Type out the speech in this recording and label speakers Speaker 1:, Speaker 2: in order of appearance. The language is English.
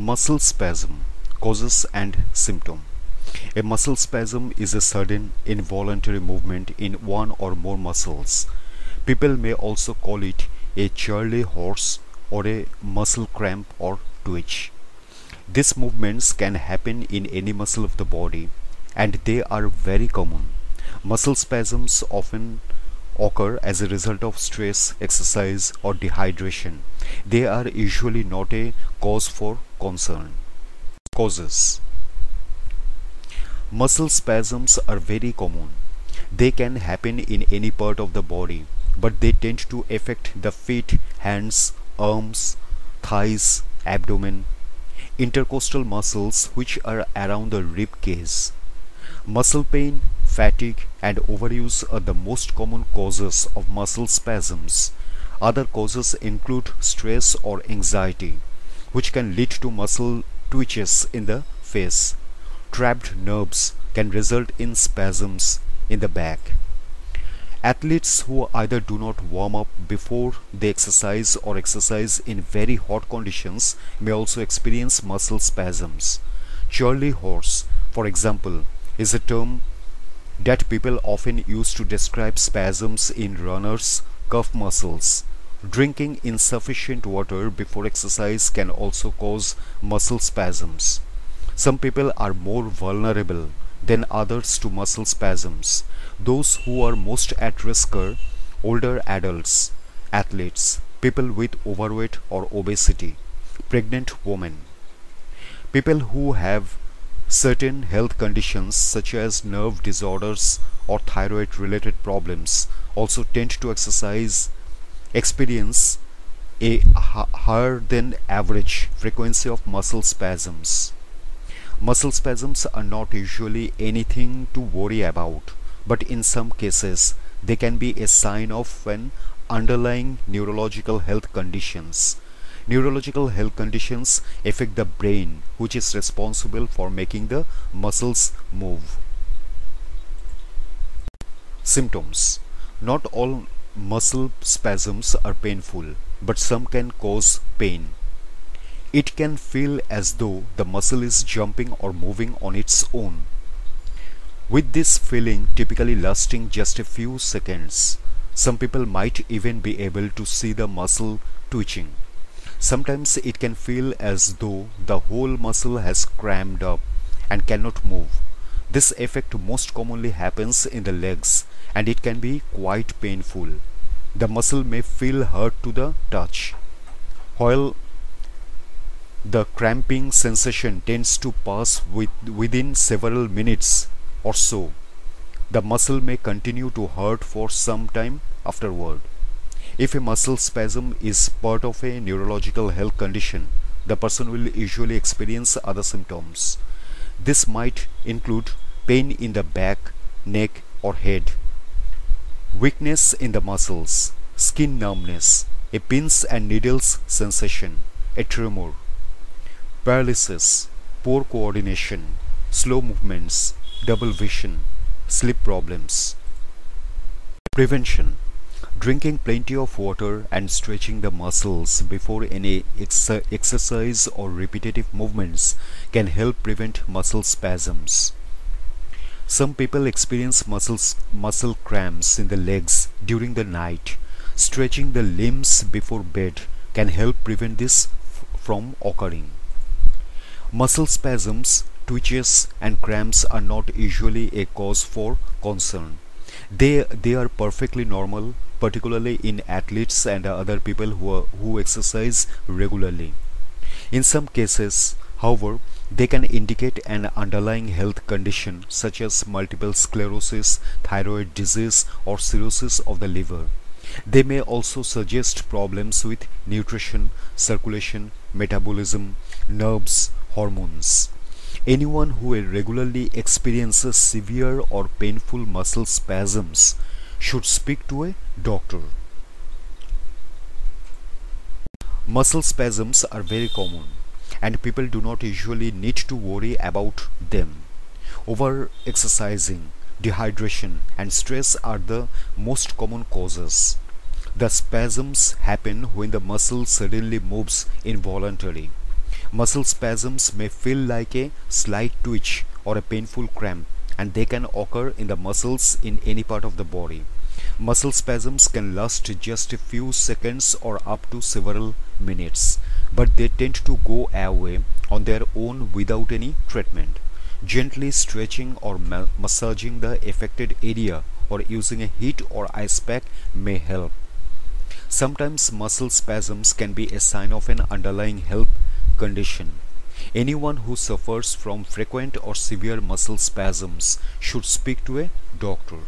Speaker 1: Muscle spasm, causes and symptom. A muscle spasm is a sudden involuntary movement in one or more muscles. People may also call it a Charlie horse or a muscle cramp or twitch. These movements can happen in any muscle of the body and they are very common. Muscle spasms often occur as a result of stress, exercise or dehydration. They are usually not a cause for concern. Causes. Muscle spasms are very common. They can happen in any part of the body, but they tend to affect the feet, hands, arms, thighs, abdomen, intercostal muscles which are around the rib cage. Muscle pain, fatigue and overuse are the most common causes of muscle spasms. Other causes include stress or anxiety, which can lead to muscle twitches in the face. Trapped nerves can result in spasms in the back. Athletes who either do not warm up before they exercise or exercise in very hot conditions may also experience muscle spasms. Charlie horse, for example, is a term that people often use to describe spasms in runners' calf muscles. Drinking insufficient water before exercise can also cause muscle spasms. Some people are more vulnerable than others to muscle spasms. Those who are most at risk are older adults, athletes, people with overweight or obesity, pregnant women, people who have certain health conditions such as nerve disorders or thyroid related problems also tend to experience a higher than average frequency of muscle spasms. Muscle spasms are not usually anything to worry about, but in some cases they can be a sign of an underlying neurological health conditions. Neurological health conditions affect the brain, which is responsible for making the muscles move. Symptoms. Not all muscle spasms are painful, but some can cause pain. It can feel as though the muscle is jumping or moving on its own, with this feeling typically lasting just a few seconds. Some people might even be able to see the muscle twitching. Sometimes it can feel as though the whole muscle has cramped up and cannot move. This effect most commonly happens in the legs and it can be quite painful. The muscle may feel hurt to the touch. While the cramping sensation tends to pass within several minutes or so, the muscle may continue to hurt for some time afterward. If a muscle spasm is part of a neurological health condition, the person will usually experience other symptoms. This might include pain in the back, neck or head, weakness in the muscles, skin numbness, a pins and needles sensation, a tremor, paralysis, poor coordination, slow movements, double vision, sleep problems. Prevention. Drinking plenty of water and stretching the muscles before any exercise or repetitive movements can help prevent muscle spasms. Some people experience muscle cramps in the legs during the night. Stretching the limbs before bed can help prevent this from occurring. Muscle spasms, twitches and cramps are not usually a cause for concern. They are perfectly normal, particularly in athletes and other people who exercise regularly. In some cases, however, they can indicate an underlying health condition such as multiple sclerosis, thyroid disease or cirrhosis of the liver. They may also suggest problems with nutrition, circulation, metabolism, nerves, hormones. Anyone who regularly experiences severe or painful muscle spasms should speak to a doctor. Muscle spasms are very common and people do not usually need to worry about them. Over-exercising, dehydration and stress are the most common causes. The spasms happen when the muscle suddenly moves involuntarily. Muscle spasms may feel like a slight twitch or a painful cramp, and they can occur in the muscles in any part of the body. Muscle spasms can last just a few seconds or up to several minutes, but they tend to go away on their own without any treatment. Gently stretching or massaging the affected area or using a heat or ice pack may help. Sometimes muscle spasms can be a sign of an underlying health condition. Anyone who suffers from frequent or severe muscle spasms should speak to a doctor.